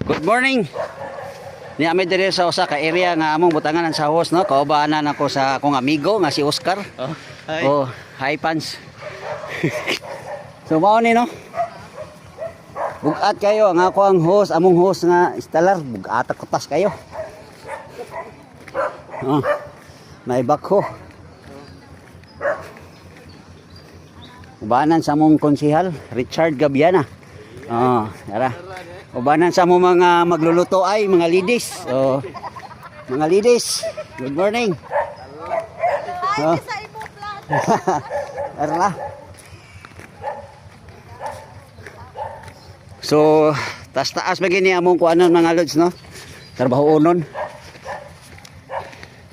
Good morning. Ni ami diri sa usa ka area nga among butangan sa host no. Kaubaanan ako sa akong amigo nga si Oscar. Hi. Hi pants. So mao ni no. Bugat kayo ang ako ang host, among host nga Stellar, bugat kutas kayo. Naibakho. Ubanan sa among konsehal, Richard Gabiana. Tara. Ubanan sa among mga magluluto ay mga ladies. Mga ladies, good morning. Ay, sa imo plan. Tara. So, taas begini among kuanon mga lods no. Trabaho unon.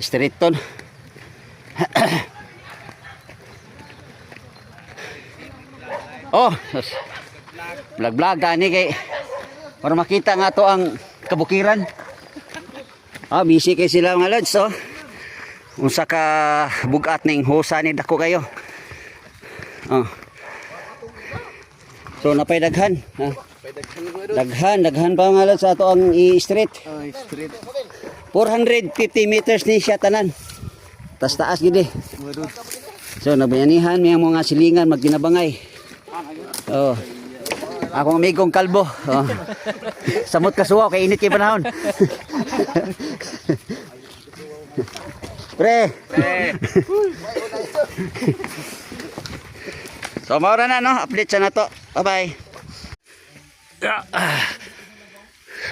Streeton. Vlog gani kay para makita nga to ang kabukiran. Busy kay sila mga lods oh. Unsa ka bugat ning hosa ni dako kayo. So napay daghan, daghan pa mga lods sa ato ang i-street. Street. 450 meters ni siya tanan. Taas gid. So nabayanihan may mga silingan magkinabangay. Akong amigong kalbo. Samot kasuwa kay init kay panahon. Pre. So maura na no, update sa nato. Bye-bye.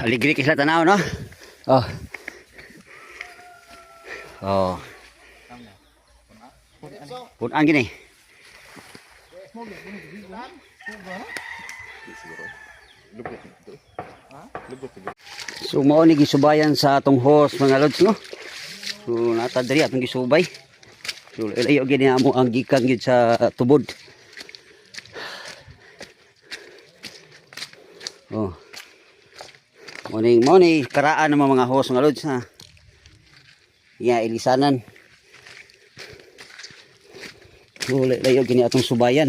Aligri kisla tanaw no. Punan gini. So mao ni gisubayan sa atong host mga lods no. So nata diri atong gisubay. So layo gini amo ang gikan gid sa tubod. Morning karaan ng mga host mga lods ha. Ilisanan. So layo gini atong subayan.